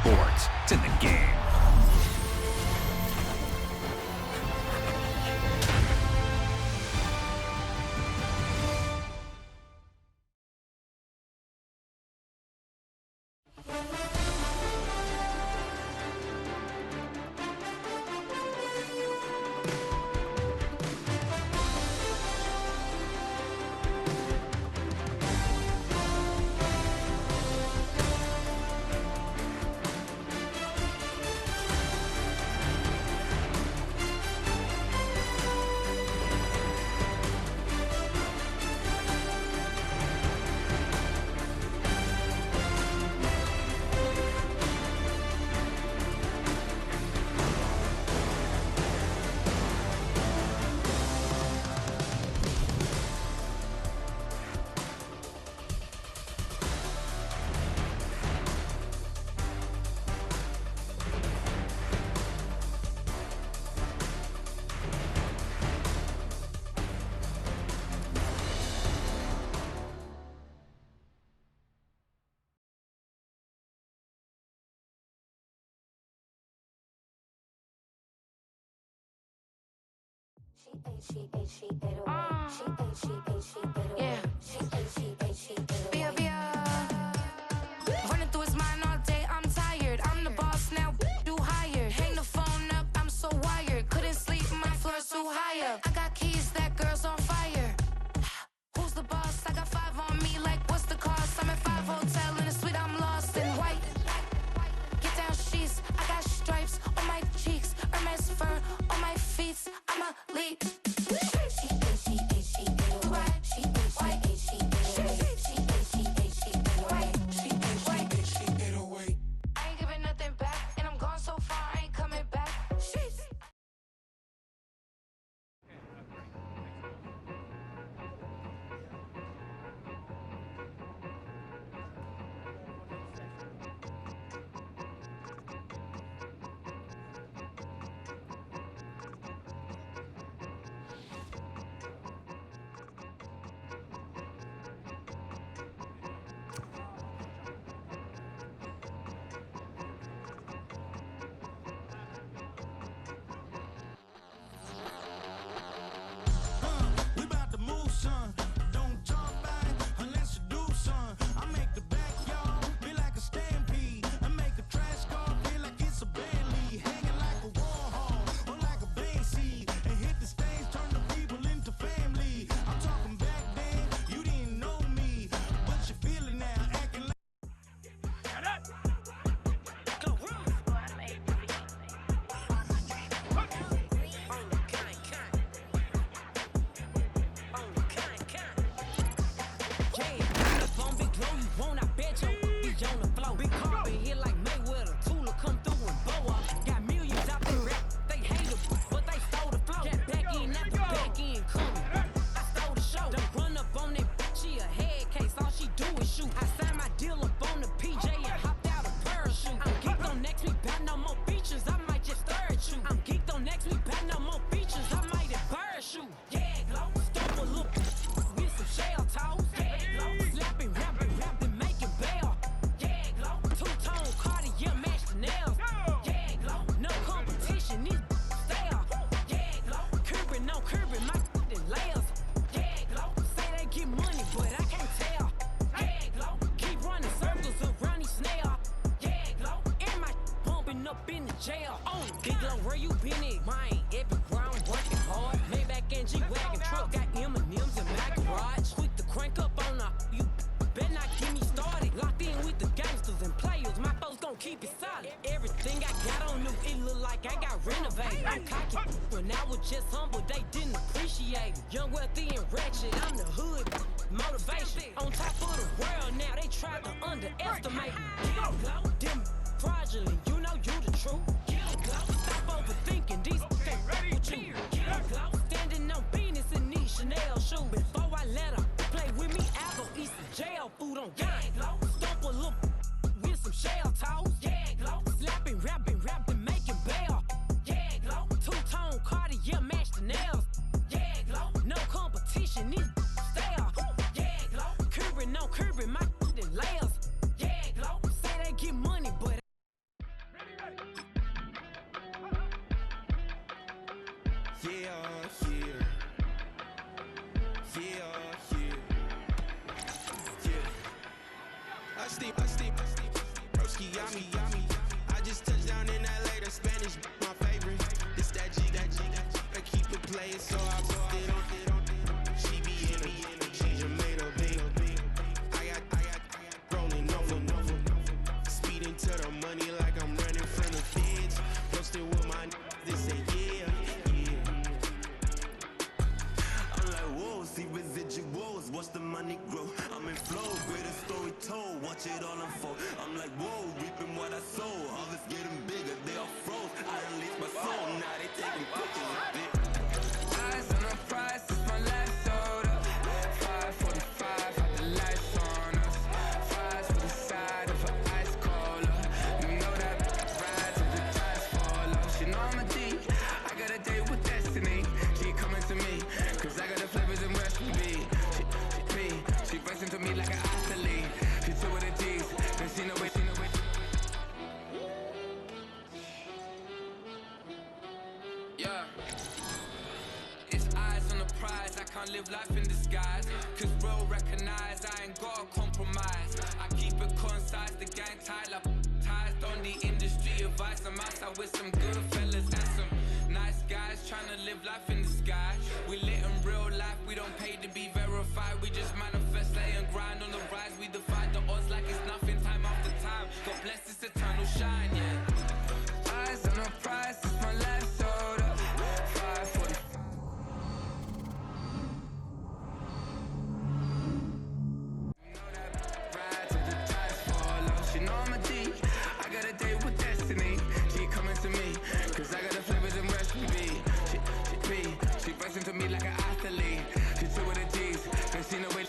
sports. It's in the game. Yeah. Bia, Bia. Running through his mind all day, I'm tired. I'm the boss now, do higher. Hang the phone up, I'm so wired. Couldn't sleep, my floor's too high. I got keys, that girl's on fire. Who's the boss? I got 5 on me, like what's the cost? I'm at 5 hotel in a suite, I'm lost in white. Get down sheets, I got stripes on my cheeks, Hermes fur on my feet. I'm a lead. I ain't giving nothing back, and I'm gone so far, I ain't coming back. Sheesh. We about to move, son. Don't talk about it unless you do, son. I make the backyard feel like a stampede. I make a trash car feel like it's a Bentley. Hanging like a Warhol or like a Banksy. And hit the stage, turn the people into family. I'm talking back then, you didn't know me. But you feel it now, acting like jail. Oh, big glow, where you been at? Mine, everywhere I'm working hard. Maybach and G-Wagon truck, got M&M's in my garage. Quick to crank up on her. You better not get me started. Locked in with the gangsters and players. My folks gon' keep it solid. Everything I got on new, it look like I got renovated. I'm cocky, when I was just humble, they didn't appreciate it. Young, wealthy, and ratchet, I'm the hood. Motivation on top of the world now, they try to underestimate me. Them fraudulent, you know you the truth. Stop overthinking, these can't fuck with you. Standing on business in these Chanel shoes. Before I let her play with me, I go eat some jail food on gang. Stomp a little with some shell toes. Slapping, rapping, making bail. Two-tone Cartier match the nails. No competition, these stale. Curbing, no curbing, my layers. Say they get money, but I just touched down in LA, the Spanish, my favorite. This that G, I keep it playing, so I put it on. She be in it, she just made a big. I got rolling over. Speeding to the money like I'm running from the feds. Posted with my they say yeah. I'm like, whoa, see residuals, watch the money grow. I'm in flow, greatest story told, watch it all unfold. I'm like, whoa, reaping what I sow. Harvest getting bigger, they all froze. I unleashed my soul, now they taking pictures of it. Eyes on the prize, it's my last soda. 5:45, had the lights on us. Fries for the side of an ice cola. You know that ride till the tires fall off. She know I'm a D, I got a date with destiny. She coming to me, cause I got the flavors and recipe. She racing to me like an athlete. She two with the G's, then she know it. Yeah. It's eyes on the prize, I can't live life in disguise. Cause real recognize I ain't gotta compromise. I keep it concise, the gang tight like ties. On the industry advice, I'm outside with some good fellas and some nice guys trying to live life in the sky. We lit in real life, we don't pay to be verified. We just manifest, lay and grind on the rise. We defy the odds like it's nothing, time after time. God bless this eternal shine, yeah. Eyes on the prize, it's my last soda. 5:40. Ride till the tires fall off. She know I'm a D, I got a date with destiny. She coming to me, cause I got the flavors and recipe. She racing to me like an athlete. She two with the G's, then she know it.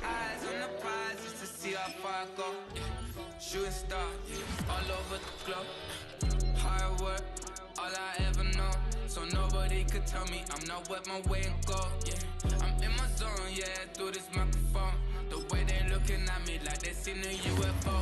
Eyes on the prize just to see how far I go. Shooting star, all over the globe. Hard work, all I ever know. So nobody could tell me I'm not wet my way and go. Yeah, I'm in my zone, yeah, through this microphone. The way they looking at me like they seen a UFO.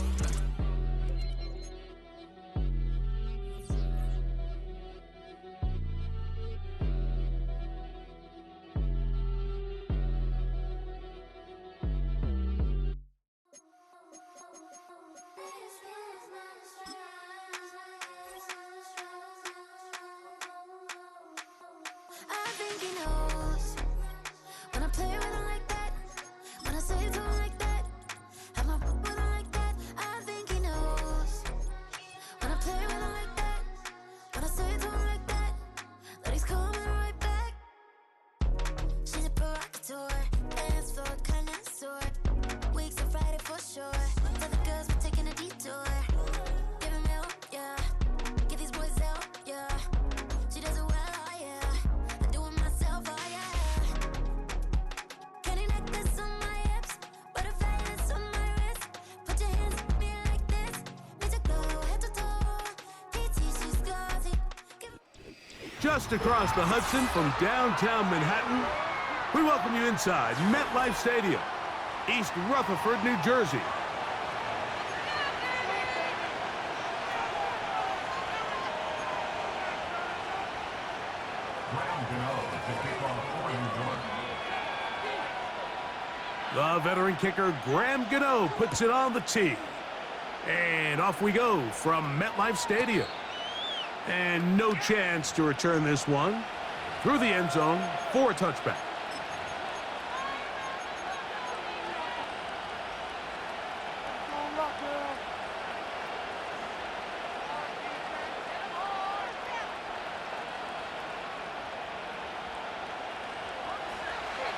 I think he knows when I play with him like that, when I say it to him like that, have my with him like that. I think he knows when I play with him like that, when I say it to him like that, that he's coming right back. She's a provocateur, dance for a connoisseur. Weeks of Friday for sure. Tell the girls we're taking a detour. Give him help, yeah. Give these boys help, yeah. She does it well, oh yeah. I do it myself, oh yeah. Candy necklace on my hips, butterflies on my wrist. Put your hands on me like this. Need to go head to toe. PT, she's gauzy. Just across the Hudson from downtown Manhattan, we welcome you inside MetLife Stadium, East Rutherford, New Jersey. The veteran kicker, Graham Gano, puts it on the tee. And off we go from MetLife Stadium. And no chance to return this one through the end zone for a touchback.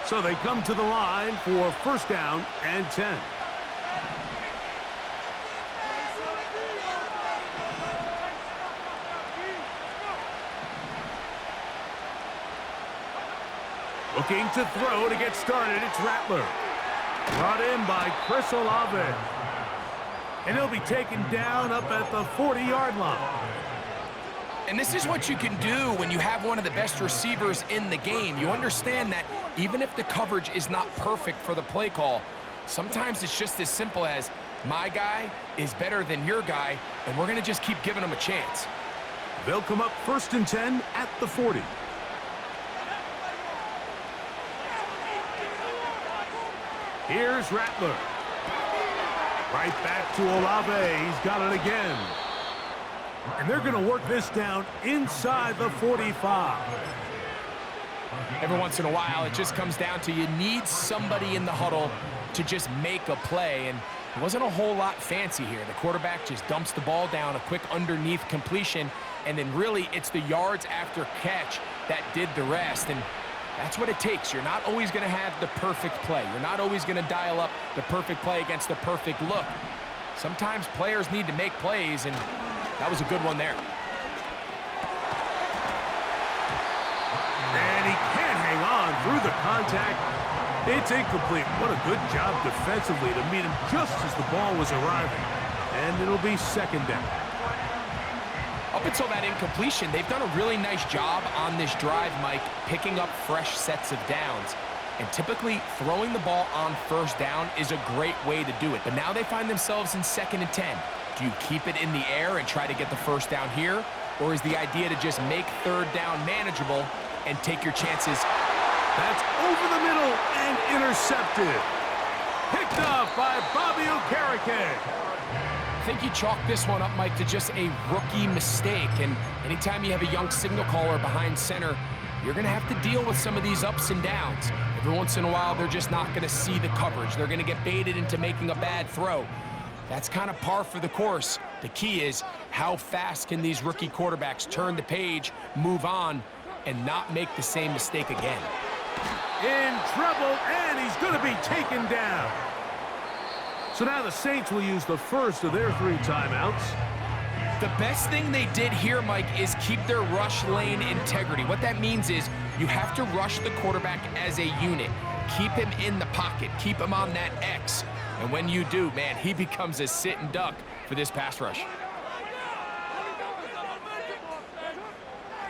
So they come to the line for first down and 10. Looking to throw to get started, it's Rattler. Brought in by Chris Olave. And he'll be taken down up at the 40-yard line. And this is what you can do when you have one of the best receivers in the game. You understand that even if the coverage is not perfect for the play call, sometimes it's just as simple as my guy is better than your guy, and we're going to just keep giving him a chance. They'll come up first and 10 at the 40. Here's Rattler. Right back to Olave. He's got it again. And they're going to work this down inside the 45. Every once in a while, it just comes down to you need somebody in the huddle to just make a play. And it wasn't a whole lot fancy here. The quarterback just dumps the ball down, a quick underneath completion, and then really it's the yards after catch that did the rest. And that's what it takes. You're not always going to have the perfect play. You're not always going to dial up the perfect play against the perfect look. Sometimes players need to make plays, and that was a good one there. And he can't hang on through the contact. It's incomplete. What a good job defensively to meet him just as the ball was arriving. And it'll be second down. Up until that incompletion, they've done a really nice job on this drive, Mike, picking up fresh sets of downs. And typically, throwing the ball on first down is a great way to do it. But now they find themselves in 2nd and 10. Do you keep it in the air and try to get the first down here? Or is the idea to just make 3rd down manageable and take your chances? That's over the middle and intercepted. Picked up by Bobby Okereke. I think you chalk this one up, Mike, to just a rookie mistake. And anytime you have a young signal caller behind center, you're going to have to deal with some of these ups and downs. Every once in a while, they're just not going to see the coverage. They're going to get baited into making a bad throw. That's kind of par for the course. The key is how fast can these rookie quarterbacks turn the page, move on, and not make the same mistake again. In trouble, and he's going to be taken down. So now the Saints will use the first of their 3 timeouts. The best thing they did here, Mike, is keep their rush lane integrity. What that means is you have to rush the quarterback as a unit. Keep him in the pocket. Keep him on that X. And when you do, man, he becomes a sit and duck for this pass rush.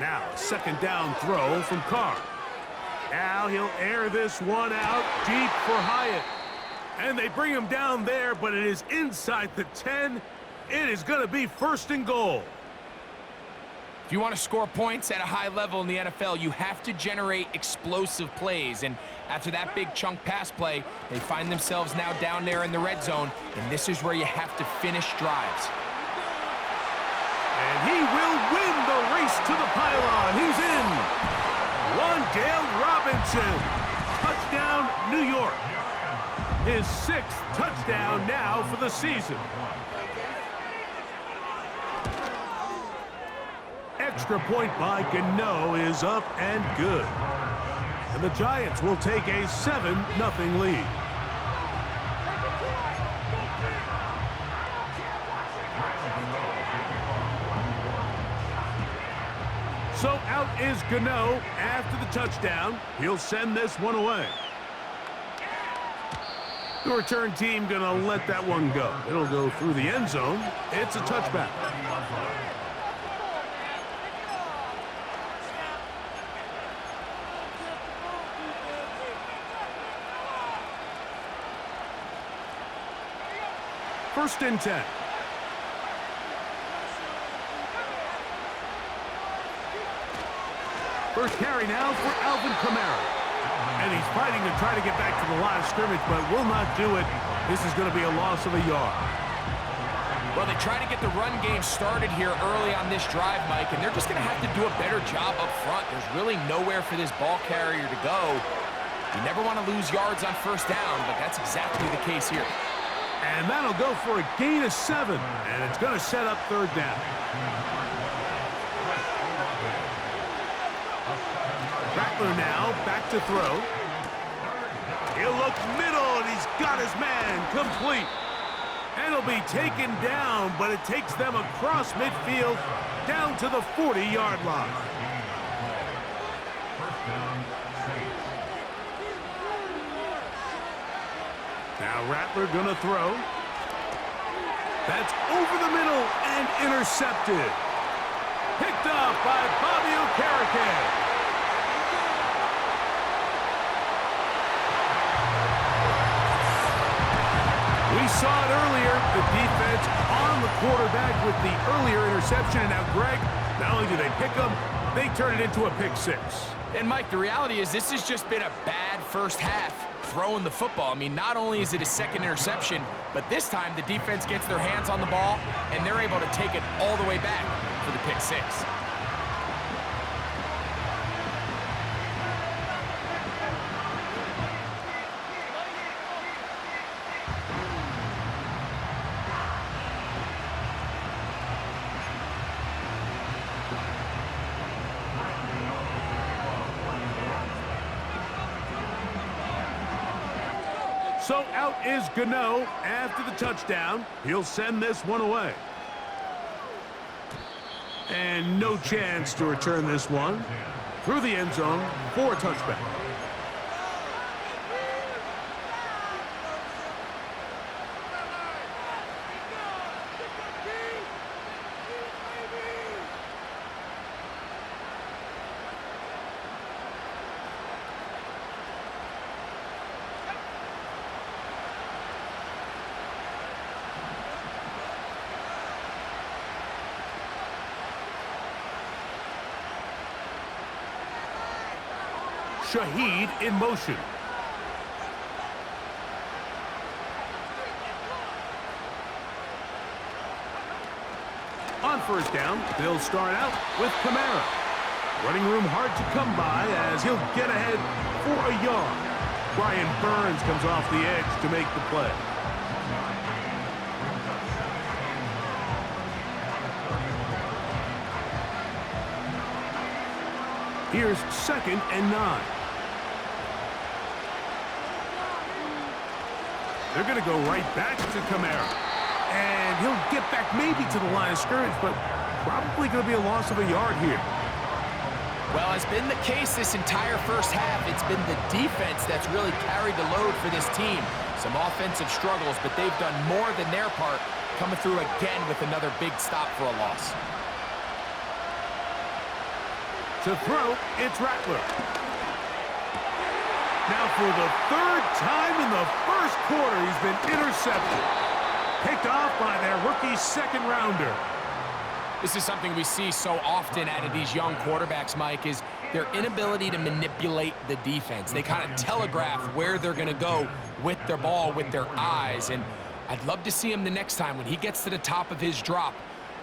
Now, a 2nd down throw from Carr. Now he'll air this one out deep for Hyatt. And they bring him down there, but it is inside the 10. It is going to be 1st and goal. If you want to score points at a high level in the NFL, you have to generate explosive plays. And after that big chunk pass play, they find themselves now down there in the red zone. And this is where you have to finish drives. And he will win the race to the pylon. He's in. Wan'Dale Robinson. Touchdown, New York. His 6th touchdown now for the season. Extra point by Gano is up and good. And the Giants will take a 7-0 lead. So out is Gano after the touchdown. He'll send this one away. The return team going to let that one go. It'll go through the end zone. It's a touchback. First and 10. First carry now for Alvin Kamara. And he's fighting to try to get back to the line of scrimmage, but will not do it. This is going to be a loss of a yard. Well, they try to get the run game started here early on this drive, Mike, and they're just going to have to do a better job up front. There's really nowhere for this ball carrier to go. You never want to lose yards on first down, but that's exactly the case here. And that'll go for a gain of 7, and it's going to set up 3rd down. Rattler now back to throw. He'll look middle, and he's got his man complete. And he'll be taken down, but it takes them across midfield down to the 40-yard line. Now Rattler gonna throw. That's over the middle and intercepted. Picked up by Bobby Okereke. We saw it earlier, the defense on the quarterback with the earlier interception. And now, Greg, not only do they pick him, they turn it into a pick 6. And, Mike, the reality is this has just been a bad first half throwing the football. I mean, not only is it his second interception, but this time the defense gets their hands on the ball, and they're able to take it all the way back for the pick six. So out is Gano after the touchdown. He'll send this one away. And no chance to return this one through the end zone for a touchback. Shaheed in motion. On first down, they'll start out with Kamara. Running room hard to come by as he'll get ahead for a yard. Brian Burns comes off the edge to make the play. Here's 2nd and 9. They're going to go right back to Kamara. And he'll get back maybe to the line of scrimmage, but probably going to be a loss of a yard here. Well, it's been the case this entire first half. It's been the defense that's really carried the load for this team. Some offensive struggles, but they've done more than their part, coming through again with another big stop for a loss. To throw, it's Rattler. Now for the 3rd time in the first quarter, he's been intercepted. Picked off by their rookie 2nd rounder. This is something we see so often out of these young quarterbacks, Mike, is their inability to manipulate the defense. They kind of telegraph where they're going to go with their ball, with their eyes. And I'd love to see him the next time when he gets to the top of his drop.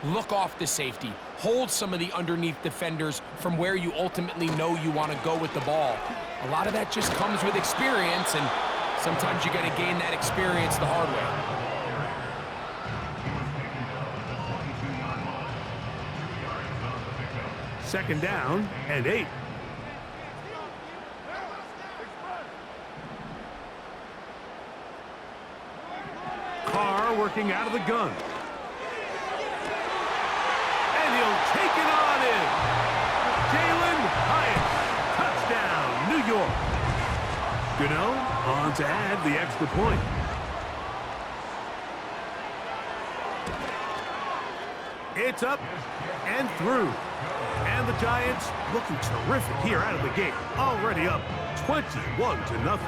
Look off the safety. Hold some of the underneath defenders from where you ultimately know you want to go with the ball. A lot of that just comes with experience, and sometimes you got to gain that experience the hard way. Second down and 8. Carr working out of the gun. And he'll take it on in. Jalen Hyatt. Touchdown, New York. Gano on to add the extra point. It's up and through. And the Giants looking terrific here out of the gate. Already up 21-0.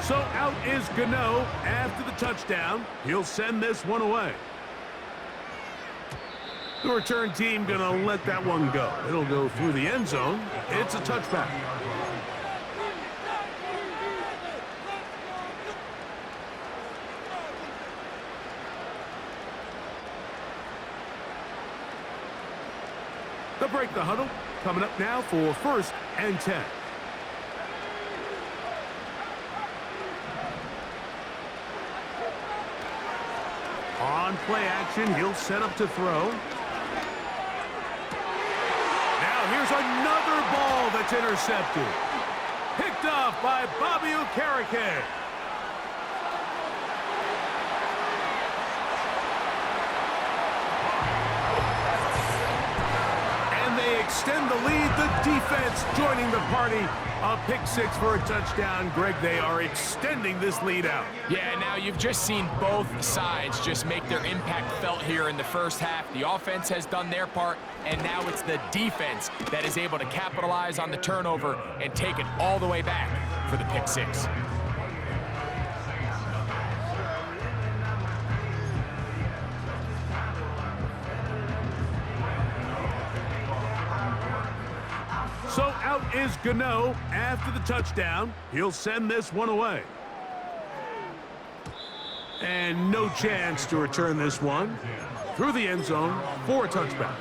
So out is Gano after the touchdown. He'll send this one away. The return team gonna let that one go. It'll go through the end zone. It's a touchback. They'll break the huddle. Coming up now for 1st and 10. On play action, he'll set up to throw. Now here's another ball that's intercepted. Picked off by Bobby Okereke. Extend the lead. The defense joining the party. A pick 6 for a touchdown. Greg, they are extending this lead out. Yeah, now you've just seen both sides just make their impact felt here in the first half. The offense has done their part, and now it's the defense that is able to capitalize on the turnover and take it all the way back for the pick 6. is Gano after the touchdown. He'll send this one away. And no chance to return this one through the end zone for a touchback.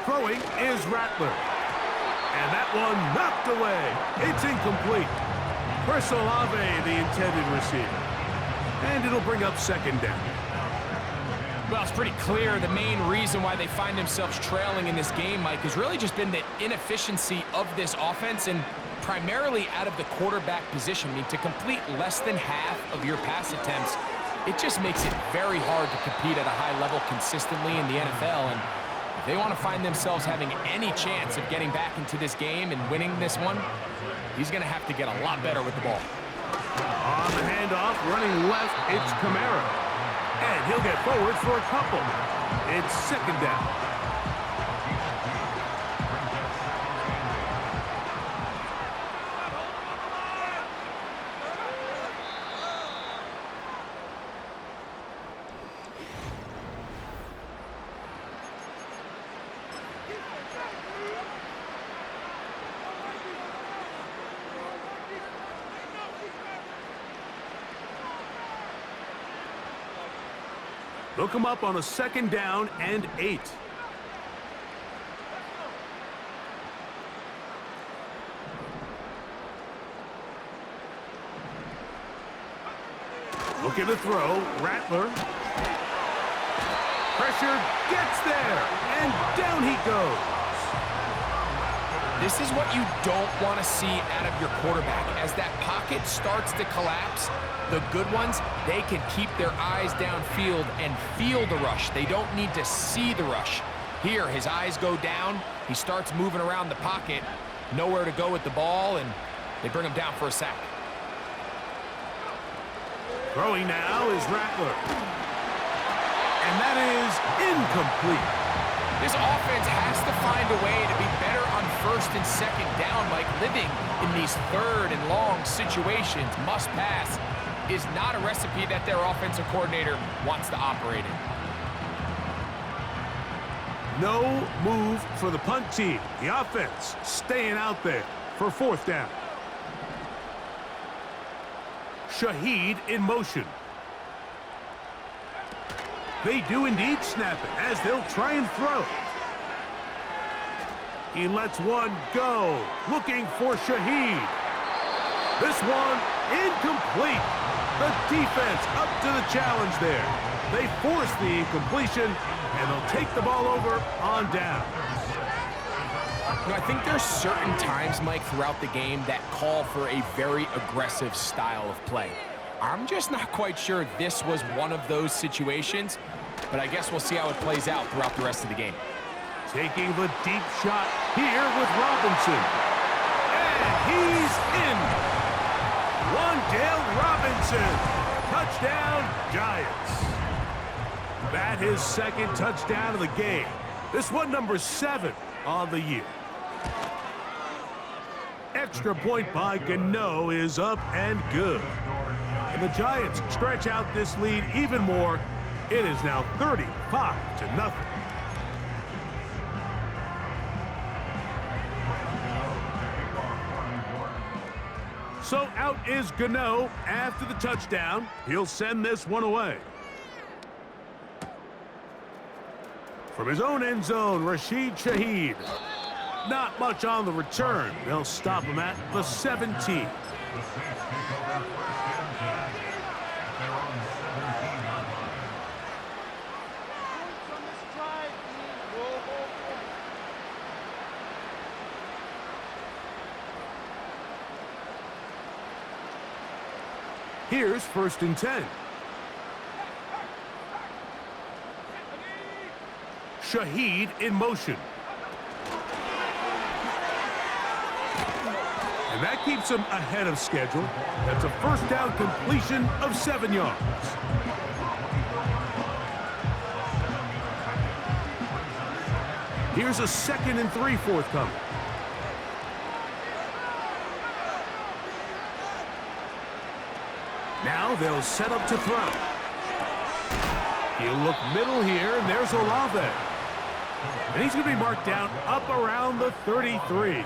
Throwing is Rattler. And that one knocked away. It's incomplete. Chris Olave, the intended receiver. And it'll bring up second down. Well, it's pretty clear the main reason why they find themselves trailing in this game, Mike, has really just been the inefficiency of this offense and primarily out of the quarterback position. I mean, to complete less than half of your pass attempts, it just makes it very hard to compete at a high level consistently in the NFL. And if they want to find themselves having any chance of getting back into this game and winning this one, he's going to have to get a lot better with the ball. On the handoff, running left, it's Kamara. And he'll get forward for a couple. It's second down. They'll come up on a second down and 8. Looking to throw, Rattler. Pressure gets there, and down he goes. This is what you don't want to see out of your quarterback. As that pocket starts to collapse, the good ones, they can keep their eyes downfield and feel the rush. They don't need to see the rush. Here, his eyes go down. He starts moving around the pocket. Nowhere to go with the ball, and they bring him down for a sack. Throwing now is Rattler. And that is incomplete. This offense has to find a way to be better on first and second down, Mike. Living in these third and long situations, must pass, is not a recipe that their offensive coordinator wants to operate in. No move for the punt team. The offense staying out there for fourth down. Shaheed in motion. They do indeed snap it as they'll try and throw. He lets one go, looking for Shaheed. This one incomplete. The defense up to the challenge there. They force the incompletion, and they'll take the ball over on down. You know, I think there's certain times, Mike, throughout the game that call for a very aggressive style of play. I'm just not quite sure this was one of those situations, but I guess we'll see how it plays out throughout the rest of the game. Taking the deep shot here with Robinson. And he's in. Wan'Dale Robinson. Touchdown, Giants. That his second touchdown of the game. This one number 7 on the year. Extra point by Gano is up and good. And the Giants stretch out this lead even more. It is now 35-0. So out is Gano after the touchdown. He'll send this one away. From his own end zone, Rashid Shaheed. Not much on the return. They'll stop him at the 17. Here's 1st and 10. Shaheed in motion. And that keeps him ahead of schedule. That's a first down completion of 7 yards. Here's a 2nd and 3 forthcoming. Now they'll set up to throw. He'll look middle here, and there's Olave. And he's going to be marked down up around the 33.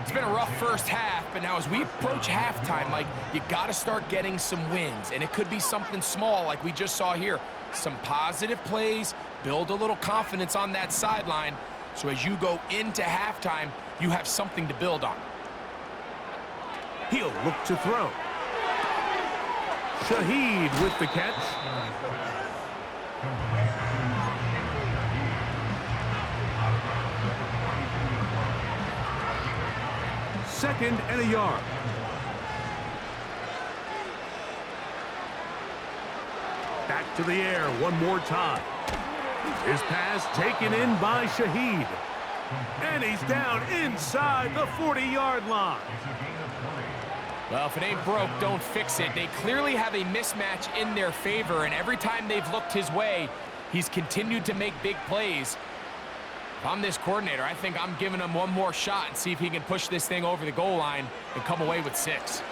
It's been a rough first half, but now as we approach halftime, Mike, you got to start getting some wins. And it could be something small like we just saw here. Some positive plays, build a little confidence on that sideline. So as you go into halftime, you have something to build on. He'll look to throw. Shaheed with the catch. Second and a yard. Back to the air one more time. His pass taken in by Shaheed. And he's down inside the 40-yard line. Well, if it ain't broke, don't fix it. They clearly have a mismatch in their favor, and every time they've looked his way, he's continued to make big plays. If I'm this coordinator, I think I'm giving him one more shot and see if he can push this thing over the goal line and come away with 6.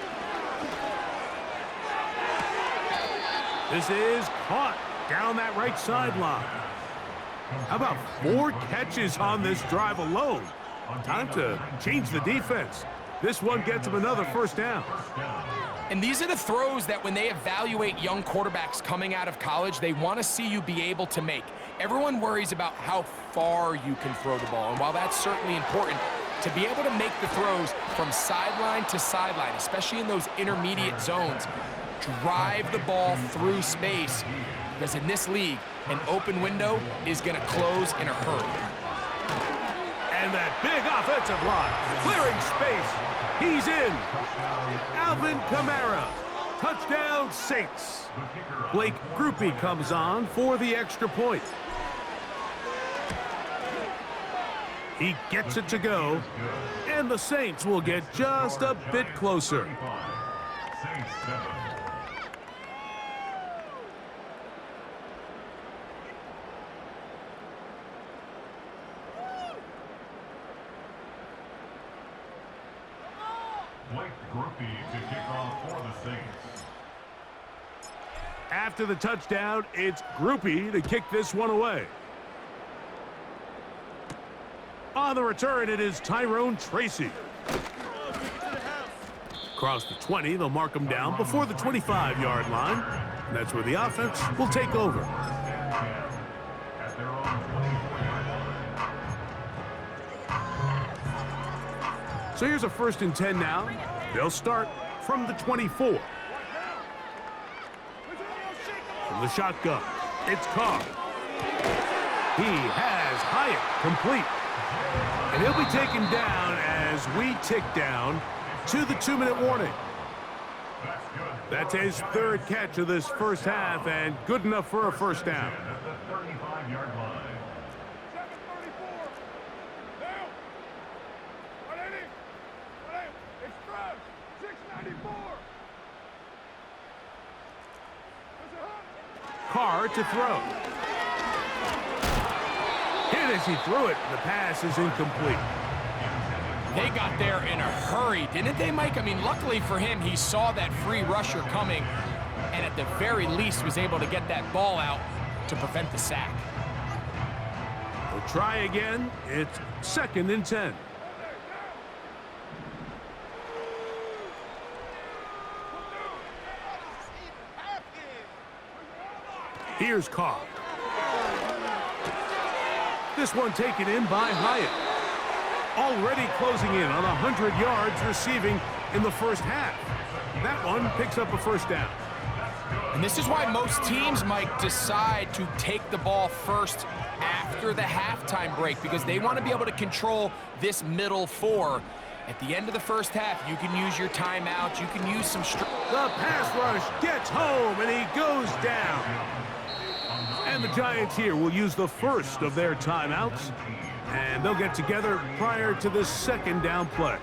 This is caught down that right sideline. How about 4 catches on this drive alone? Time to change the defense. This one gets him another first down. And these are the throws that when they evaluate young quarterbacks coming out of college, they want to see you be able to make. Everyone worries about how far you can throw the ball. And while that's certainly important, to be able to make the throws from sideline to sideline, especially in those intermediate zones, drive the ball through space. Because in this league, an open window is going to close in a hurry. And that big offensive line, clearing space. He's in. Alvin Kamara. Touchdown, Saints. Blake Groupie comes on for the extra point. He gets it to go. And the Saints will get just a bit closer. After the touchdown, it's Groupie to kick this one away. On the return, it is Tyrone Tracy. Across the 20, they'll mark him down before the 25-yard line. And that's where the offense will take over. So here's a 1st and 10 now. They'll start from the 24. From the shotgun, it's Carr. He has Hyatt complete. And he'll be taken down as we tick down to the 2-minute warning. That's his 3rd catch of this first half and good enough for a first down. Carr to throw. Hit as he threw it. The pass is incomplete. They got there in a hurry, didn't they, Mike? I mean, luckily for him, he saw that free rusher coming and at the very least was able to get that ball out to prevent the sack. We'll try again. It's 2nd and 10. Here's Carr. This one taken in by Hyatt. Already closing in on 100 yards receiving in the first half. That one picks up a first down. And this is why most teams might decide to take the ball first after the halftime break, because they want to be able to control this middle 4. At the end of the first half, you can use your timeout. You can use some... The pass rush gets home, and he goes down. And the Giants here will use the first of their timeouts, and they'll get together prior to this 2nd down play.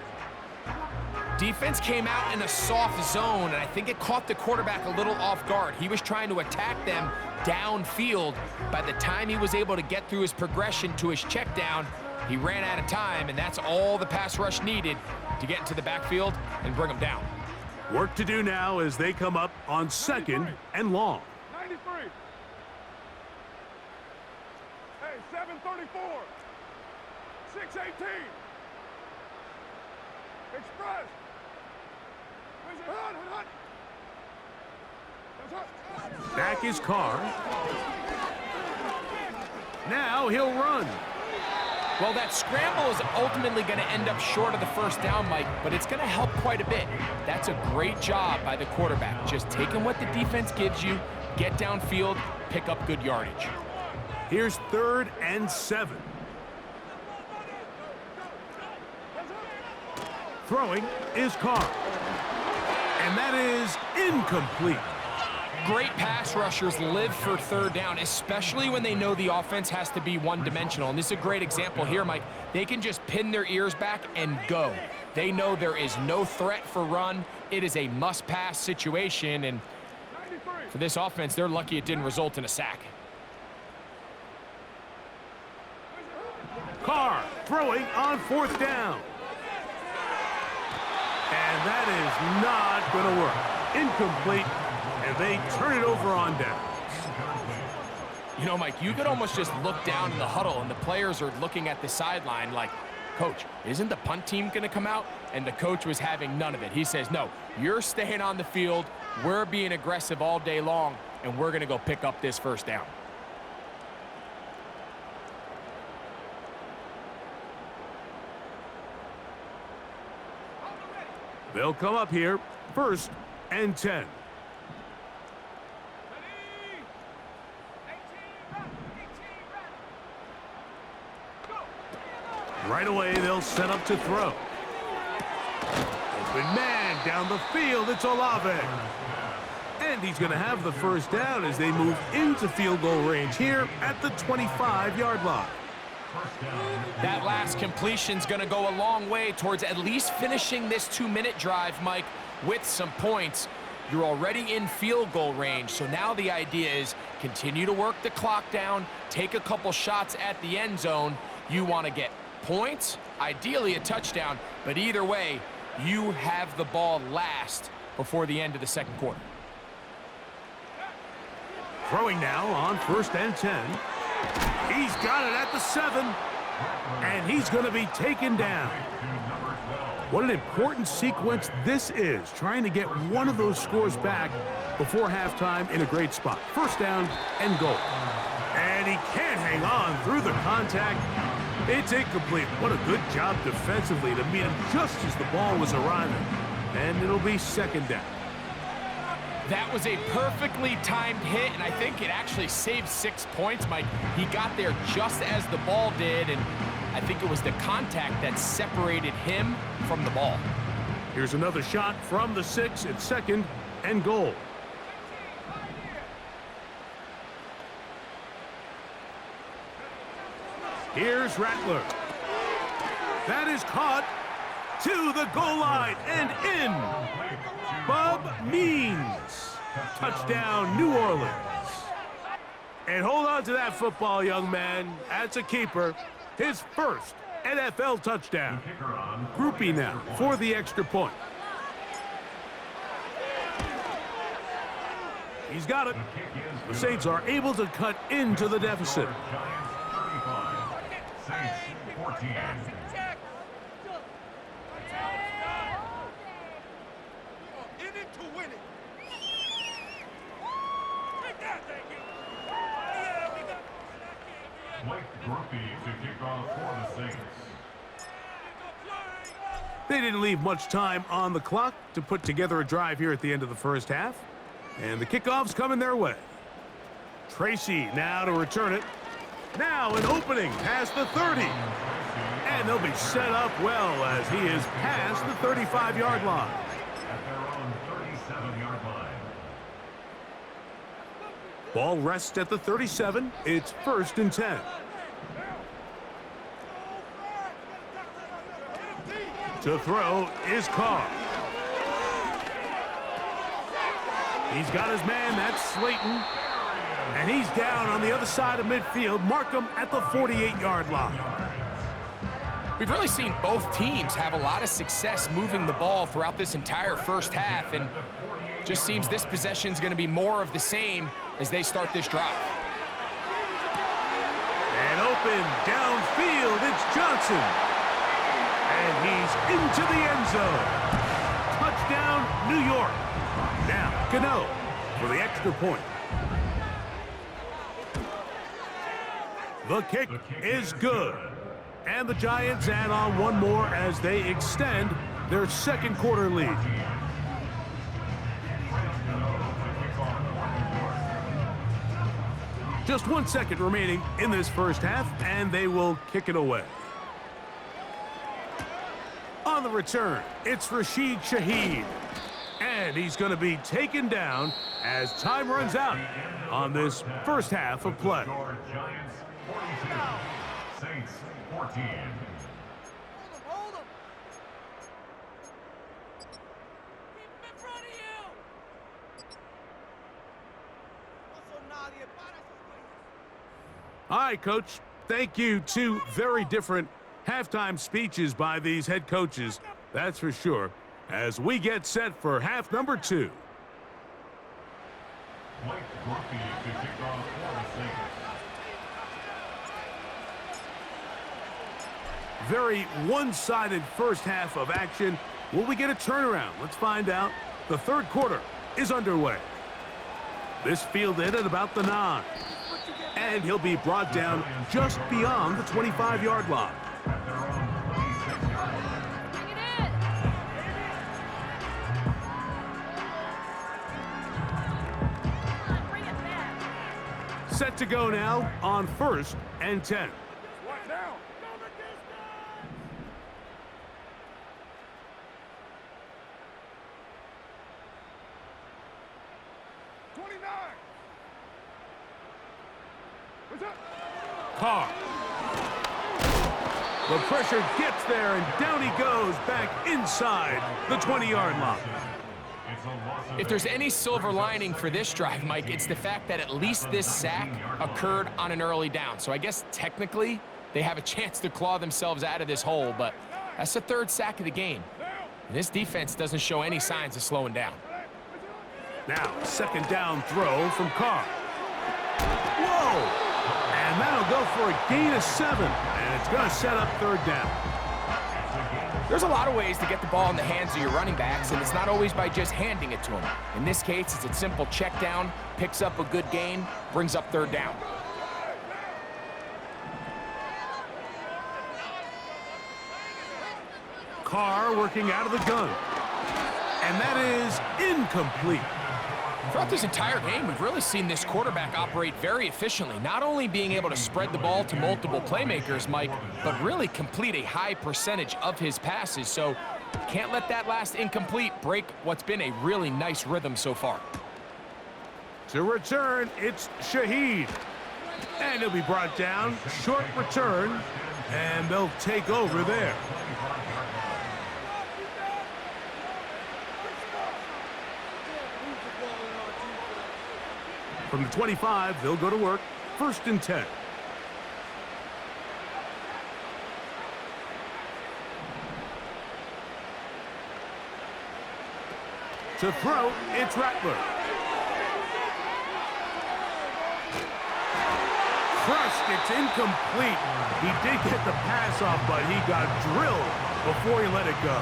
Defense came out in a soft zone, and I think it caught the quarterback a little off guard. He was trying to attack them downfield. By the time he was able to get through his progression to his check down, he ran out of time, and that's all the pass rush needed to get into the backfield and bring him down. Work to do now as they come up on 2nd and long. 93. Hey, 734. 618. Express. Back is Carr. Now he'll run. Well, that scramble is ultimately going to end up short of the first down, Mike, but it's going to help quite a bit. That's a great job by the quarterback. Just taking what the defense gives you, get downfield, pick up good yardage. Here's 3rd and 7. Throwing is Carr. And that is incomplete. Great pass rushers live for 3rd down, especially when they know the offense has to be one-dimensional. And this is a great example here, Mike. They can just pin their ears back and go. They know there is no threat for run. It is a must-pass situation, and for this offense, they're lucky it didn't result in a sack. Carr throwing on 4th down. And that is not going to work. Incomplete. And they turn it over on down. You know, Mike, you could almost just look down in the huddle, and the players are looking at the sideline like, Coach, isn't the punt team going to come out? And the coach was having none of it. He says, no, you're staying on the field. We're being aggressive all day long, and we're going to go pick up this 1st down. They'll come up here, 1st and 10. Right away, they'll set up to throw. Open man down the field. It's Olave. And he's going to have the 1st down as they move into field goal range here at the 25-yard line. That last completion's going to go a long way towards at least finishing this 2-minute drive, Mike, with some points. You're already in field goal range, so now the idea is continue to work the clock down, take a couple shots at the end zone. You want to get points, ideally a touchdown, but either way, you have the ball last before the end of the 2nd quarter. Throwing now on 1st and 10. He's got it at the 7, and he's going to be taken down. What an important sequence this is, trying to get one of those scores back before halftime in a great spot. 1st down and goal. And he can't hang on through the contact. It's incomplete. What a good job defensively to meet him just as the ball was arriving. And it'll be 2nd down. That was a perfectly timed hit, and I think it actually saved 6 points, Mike. He got there just as the ball did, and I think it was the contact that separated him from the ball. Here's another shot from the 6 at 2nd and goal. Here's Rattler. That is caught to the goal line and in. Bub Means. Touchdown, New Orleans. And hold on to that football, young man. That's a keeper. His 1st NFL touchdown. Groupie now for the extra point. He's got it. The Saints are able to cut into the deficit. Saints 14. In it to win it. Take that, thank you. Blake Groupie to kick off for the Saints. They didn't leave much time on the clock to put together a drive here at the end of the 1st half. And the kickoff's coming their way. Tracy now to return it. Now an opening past the 30. And they'll be set up well as he is past the 35-yard line. At their own 37-yard line. Ball rests at the 37. It's 1st and 10. To throw is Carr. He's got his man, that's Slayton. And he's down on the other side of midfield. Mark him at the 48-yard line. We've really seen both teams have a lot of success moving the ball throughout this entire first half, and just seems this possession is going to be more of the same as they start this drive. And open downfield, it's Johnson. And he's into the end zone. Touchdown, New York. Now, Gano for the extra point. The kick is good. And the Giants add on one more as they extend their second quarter lead. Just 1 second remaining in this first half, and they will kick it away. On the return, it's Rashid Shaheed. And he's going to be taken down as time runs out on this first half of play. Giants 42, Saints 14. Hold him. Keep him in front of you. All right, Coach. Thank you. Two very different halftime speeches by these head coaches, that's for sure, as we get set for half number 2. Blake Gruffy to kick off for the Saints. Very one-sided first half of action. Will we get a turnaround? Let's find out. The third quarter is underway. This fielded at about the 9. And he'll be brought down just beyond the 25-yard line. Set to go now on 1st and 10. Carr. The pressure gets there, and down he goes back inside the 20-yard line. If there's any silver lining for this drive, Mike, it's the fact that at least this sack occurred on an early down. So I guess technically they have a chance to claw themselves out of this hole, but that's the 3rd sack of the game. And this defense doesn't show any signs of slowing down. Now, second down throw from Carr. Whoa! And that'll go for a gain of 7, and it's going to set up 3rd down. There's a lot of ways to get the ball in the hands of your running backs, and it's not always by just handing it to them. In this case, it's a simple check down, picks up a good gain, brings up 3rd down. Carr working out of the gun. And that is incomplete. Throughout this entire game, we've really seen this quarterback operate very efficiently, not only being able to spread the ball to multiple playmakers, Mike, but really complete a high percentage of his passes. So can't let that last incomplete break what's been a really nice rhythm so far. To return, it's Shaheed. And he'll be brought down. Short return, and they'll take over there. From the 25, they'll go to work. 1st and 10. To throw, it's Rattler. Crushed, it's incomplete. He did get the pass off, but he got drilled before he let it go.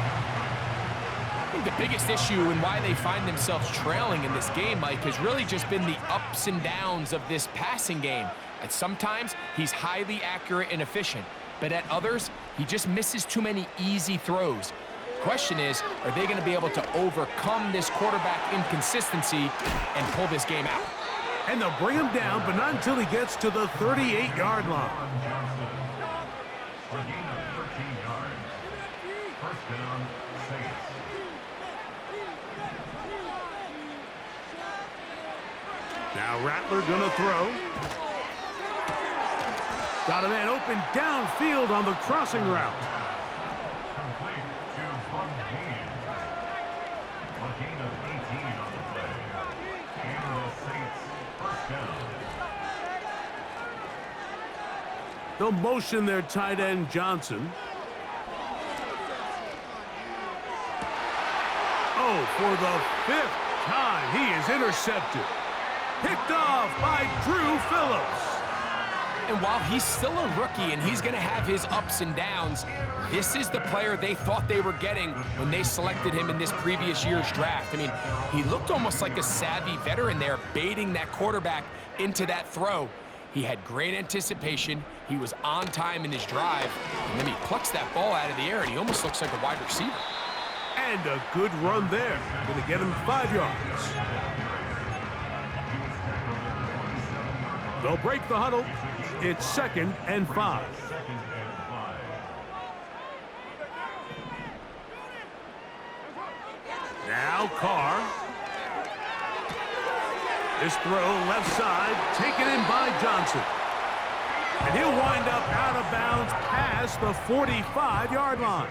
I think the biggest issue and why they find themselves trailing in this game, Mike, has really just been the ups and downs of this passing game. At sometimes, he's highly accurate and efficient, but at others, he just misses too many easy throws. Question is, are they going to be able to overcome this quarterback inconsistency and pull this game out? And they'll bring him down, but not until he gets to the 38-yard line. For a gain of 13 yards. 1st down, Saints. Now Rattler gonna throw. Got a man open downfield on the crossing route. Complete to Bunyan. A gain of 18 on the play. They'll motion their tight end, Johnson. Oh, for the 5th time, he is intercepted. Picked off by Drew Phillips. And while he's still a rookie and he's going to have his ups and downs, this is the player they thought they were getting when they selected him in this previous year's draft. I mean, he looked almost like a savvy veteran there, baiting that quarterback into that throw. He had great anticipation. He was on time in his drive, and then he plucks that ball out of the air, and he almost looks like a wide receiver. And a good run there. Going to get him 5 yards. They'll break the huddle. It's 2nd and 5. Now Carr. This throw left side, taken in by Johnson. And he'll wind up out of bounds past the 45-yard line.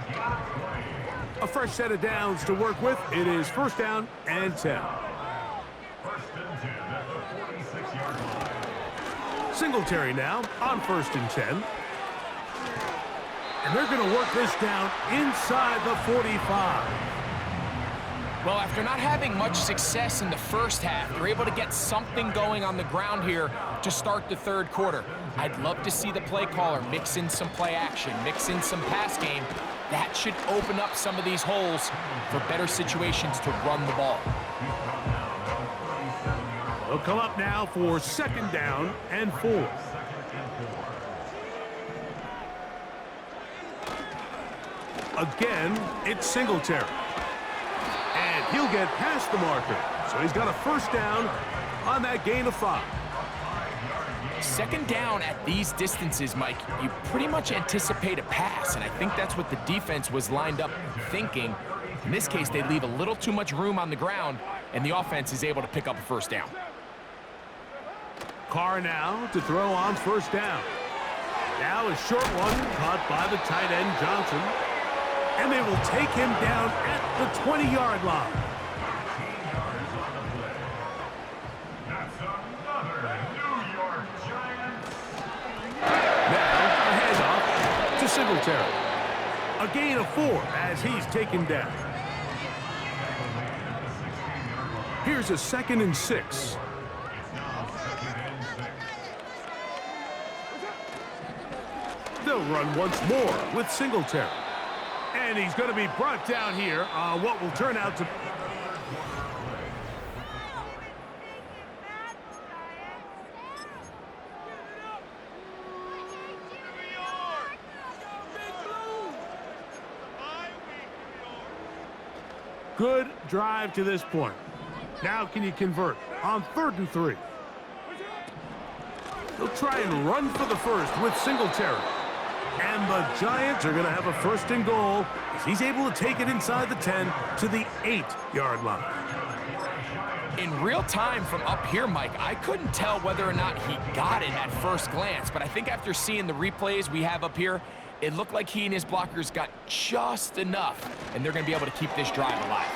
A fresh set of downs to work with. It is 1st down and 10. Singletary now on 1st and 10. And they're going to work this down inside the 45. Well, after not having much success in the first half, they're able to get something going on the ground here to start the 3rd quarter. I'd love to see the play caller mix in some play action, mix in some pass game. That should open up some of these holes for better situations to run the ball. They'll come up now for 2nd down and 4. Again, it's Singletary. And he'll get past the marker. So he's got a 1st down on that gain of 5. 2nd down at these distances, Mike, you pretty much anticipate a pass, and I think that's what the defense was lined up thinking. In this case, they leave a little too much room on the ground, and the offense is able to pick up a 1st down. Carr now to throw on 1st down. Now a short one caught by the tight end, Johnson. And they will take him down at the 20-yard line. Now a handoff to Singletary. A gain of 4 as he's taken down. Here's a 2nd and 6. They'll run once more with Singletary. And he's going to be brought down here on what will turn out to... Good drive to this point. Now can you convert on 3rd and 3? They'll try and run for the 1st with Singletary. And the Giants are going to have a 1st and goal as he's able to take it inside the 10 to the 8-yard line. In real time from up here, Mike, I couldn't tell whether or not he got it at first glance, but I think after seeing the replays we have up here, it looked like he and his blockers got just enough, and they're going to be able to keep this drive alive.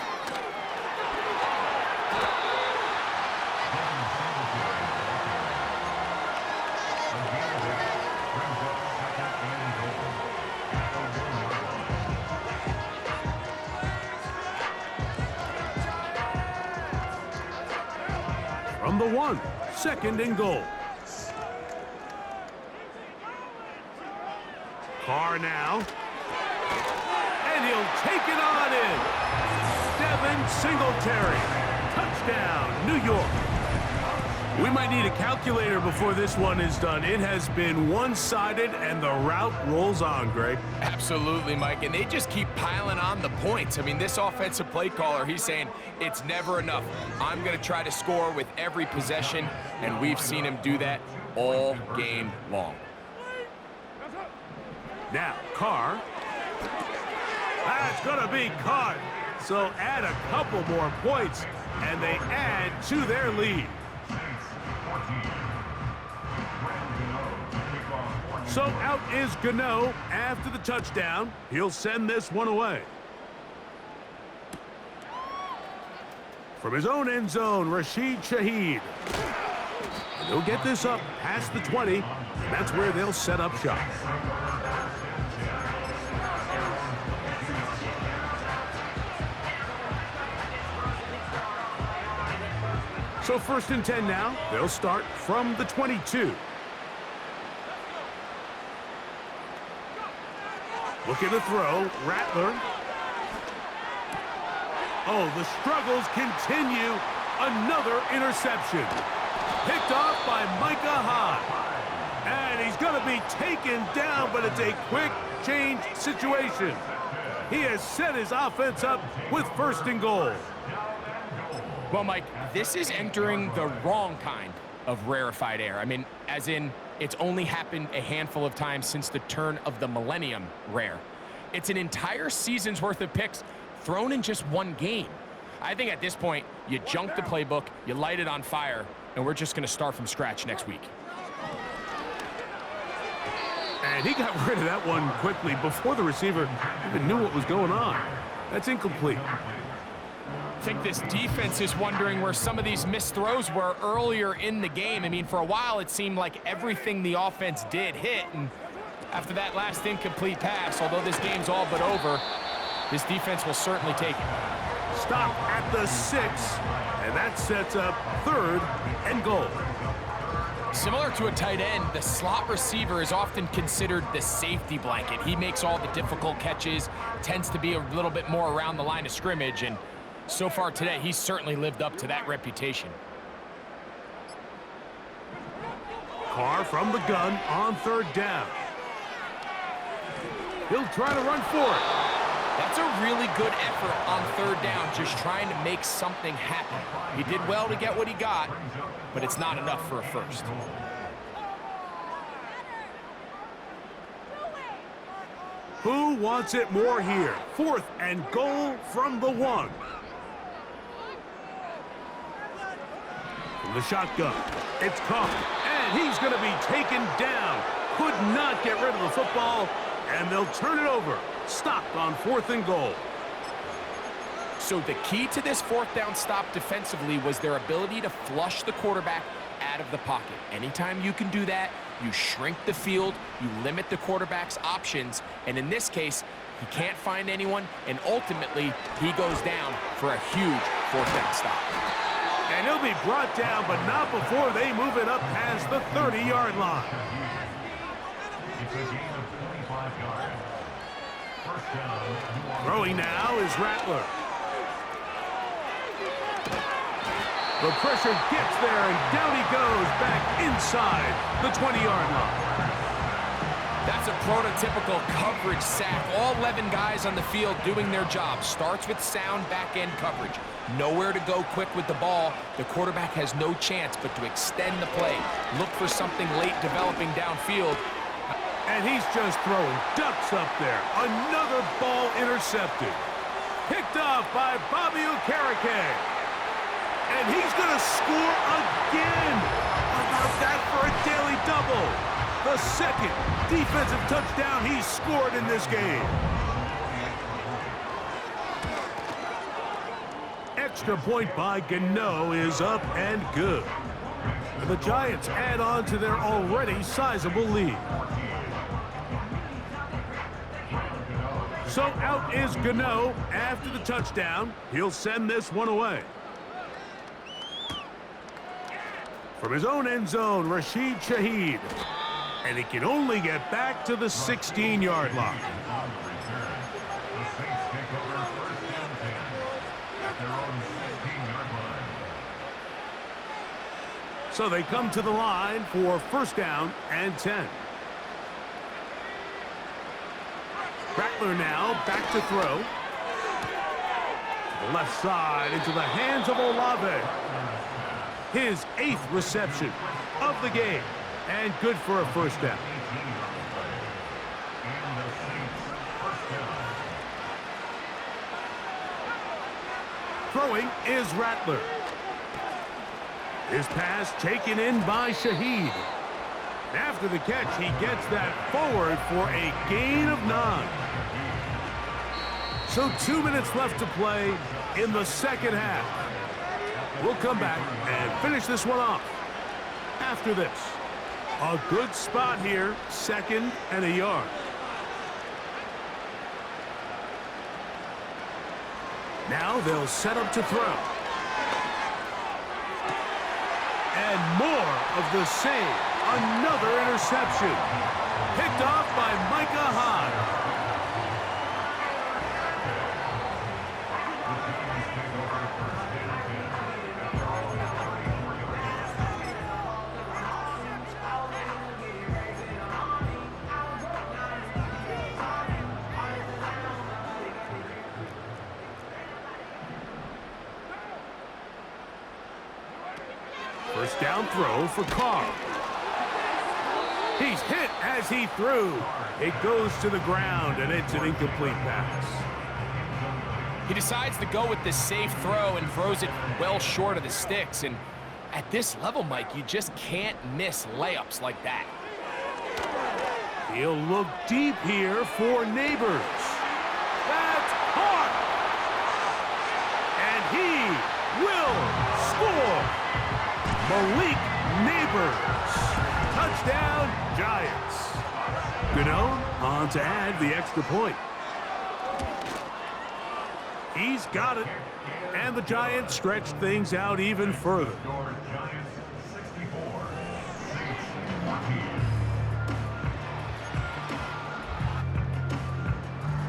From the 1, 2nd and goal. Carr now. And he'll take it on in. Devin Singletary. Touchdown, New York. We might need a calculator before this one is done. It has been one-sided, and the route rolls on, Greg. Absolutely, Mike, and they just keep piling on the points. I mean, this offensive play caller, he's saying it's never enough. I'm going to try to score with every possession, and we've seen him do that all game long. Now, Carr. That's going to be caught. So add a couple more points, and they add to their lead. So out is Gano after the touchdown. He'll send this one away. From his own end zone, Rashid Shaheed. And he'll get this up past the 20, and that's where they'll set up shop. So 1st and 10 now. They'll start from the 22. Looking to throw, Rattler. Oh, the struggles continue. Another interception. Picked off by Micah Hyde. And he's going to be taken down, but it's a quick change situation. He has set his offense up with 1st and goal. Well, Mike, this is entering the wrong kind of rarefied air. I mean, as in, it's only happened a handful of times since the turn of the millennium rare. It's an entire season's worth of picks thrown in just one game. I think at this point, you junk the playbook, you light it on fire, and we're just going to start from scratch next week. And he got rid of that one quickly before the receiver even knew what was going on. That's incomplete. I think this defense is wondering where some of these missed throws were earlier in the game. I mean, for a while, it seemed like everything the offense did hit, and after that last incomplete pass, although this game's all but over, this defense will certainly take it. Stop at the 6, and that sets up 3rd and goal. Similar to a tight end, the slot receiver is often considered the safety blanket. He makes all the difficult catches, tends to be a little bit more around the line of scrimmage, and so far today, he's certainly lived up to that reputation. Carr from the gun on 3rd down. He'll try to run for it. That's a really good effort on 3rd down, just trying to make something happen. He did well to get what he got, but it's not enough for a first. Who wants it more here? 4th and goal from the 1. From the shotgun, it's Carr, and he's going to be taken down. Could not get rid of the football, and they'll turn it over. Stopped on 4th and goal. So the key to this 4th down stop defensively was their ability to flush the quarterback out of the pocket. Anytime you can do that, you shrink the field, you limit the quarterback's options, and in this case, he can't find anyone, and ultimately, he goes down for a huge 4th down stop. And he'll be brought down, but not before they move it up past the 30-yard line. It's a gain of 25 yards. 1st down. Throwing now is Rattler. The pressure gets there, and down he goes back inside the 20-yard line. That's a prototypical coverage sack. All 11 guys on the field doing their job. Starts with sound back-end coverage. Nowhere to go quick with the ball. The quarterback has no chance but to extend the play. Look for something late developing downfield. And he's just throwing ducks up there. Another ball intercepted. Picked off by Bobby Okereke. And he's going to score again. How about that for a daily double? The 2nd defensive touchdown he's scored in this game. Extra point by Gano is up and good. And the Giants add on to their already sizable lead. So out is Gano after the touchdown. He'll send this one away. From his own end zone, Rashid Shaheed. And he can only get back to the 16-yard line. The Saints take over 1st and 10 at their own 16-yard line. So they come to the line for 1st down and 10. Rattler now back to throw. To the left side into the hands of Olave. His 8th reception of the game. And good for a 1st down. And the Saints 1st down. Throwing is Rattler. His pass taken in by Shaheed. After the catch, he gets that forward for a gain of 9. So 2 minutes left to play in the 2nd half. We'll come back and finish this one off after this. A good spot here, 2nd and a yard. Now they'll set up to throw. And more of the same. Another interception. Picked off by Micah Hyde. First down throw for Carr. He's hit as he threw. It goes to the ground, and it's an incomplete pass. He decides to go with this safe throw and throws it well short of the sticks. And at this level, Mike, you just can't miss layups like that. He'll look deep here for Neighbors. That's caught! And he will score! Malik Neighbors. Touchdown, Giants. Gano on to add the extra point. He's got it. And the Giants stretch things out even further. Giants 64, Saints 14.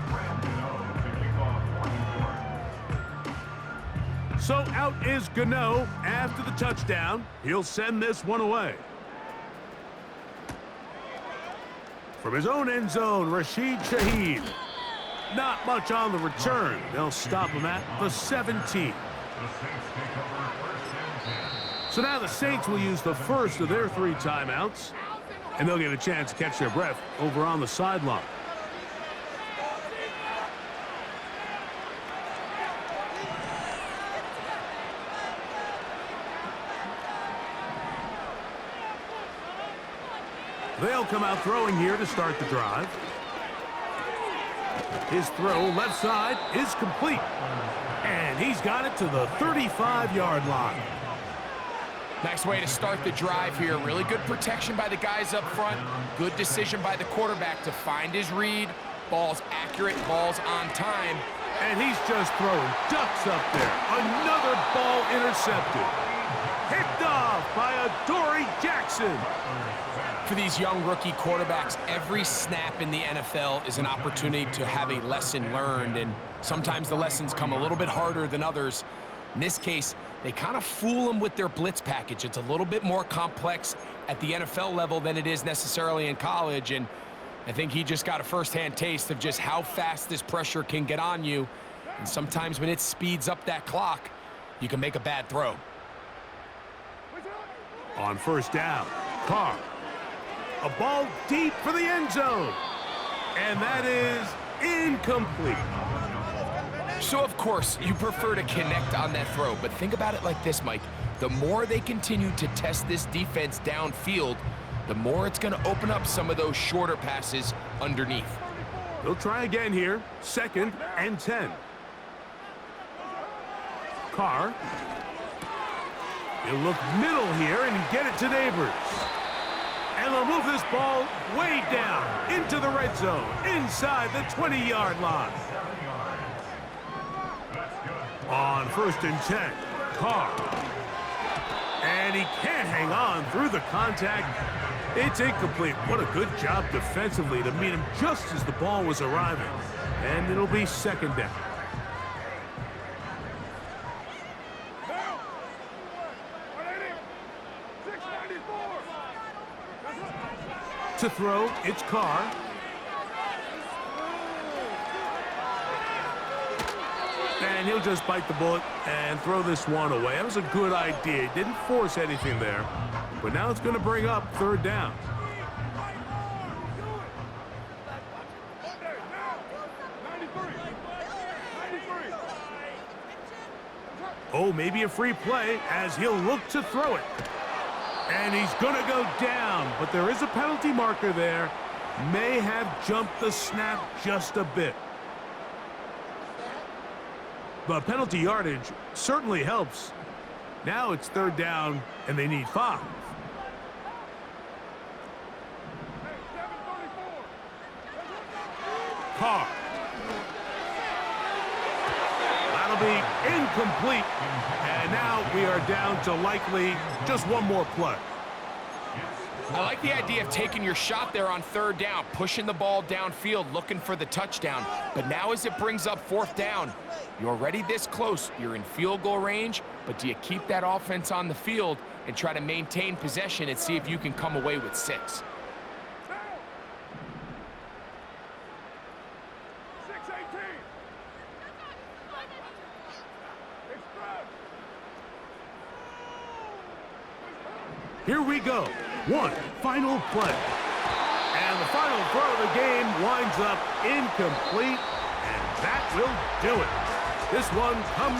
Graham Gano to kick off 1 So out is Gano after the touchdown. He'll send this one away. From his own end zone, Rashid Shaheed. Not much on the return. They'll stop him at the 17. The Saints take over 1st and 10. So now the Saints will use the first of their 3 timeouts, and they'll get a chance to catch their breath over on the sideline. They'll come out throwing here to start the drive. His throw left side is complete. And he's got it to the 35-yard line. Nice way to start the drive here. Really good protection by the guys up front. Good decision by the quarterback to find his read. Ball's accurate, ball's on time. And he's just throwing ducks up there. Another ball intercepted. Picked off by Adoree Jackson. For these young rookie quarterbacks, every snap in the NFL is an opportunity to have a lesson learned, and sometimes the lessons come a little bit harder than others. In this case, they kind of fool them with their blitz package. It's a little bit more complex at the NFL level than it is necessarily in college, and I think he just got a first-hand taste of just how fast this pressure can get on you, and sometimes when it speeds up that clock, you can make a bad throw. On first down, Carr. A ball deep for the end zone. And that is incomplete. So, of course, you prefer to connect on that throw, but think about it like this, Mike. The more they continue to test this defense downfield, the more it's going to open up some of those shorter passes underneath. He'll try again here. 2nd and 10. Carr. He'll look middle here and get it to Neighbors. And they'll move this ball way down into the red zone, inside the 20-yard line. On 1st and 10, Carr. And he can't hang on through the contact. It's incomplete. What a good job defensively to meet him just as the ball was arriving. And it'll be 2nd down. To throw, it's Carr. And he'll just bite the bullet and throw this one away. That was a good idea. He didn't force anything there. But now it's going to bring up 3rd down. Oh, maybe a free play as he'll look to throw it. And he's going to go down, but there is a penalty marker there. May have jumped the snap just a bit. The penalty yardage certainly helps. Now it's 3rd down, and they need 5. Carr. That'll be incomplete. And now we are down to likely just one more play. I like the idea of taking your shot there on 3rd down, pushing the ball downfield, looking for the touchdown. But now as it brings up 4th down, you're already this close. You're in field goal range, but do you keep that offense on the field and try to maintain possession and see if you can come away with 6? Here we go. One final play. And the final throw of the game winds up incomplete, and that will do it. This one comes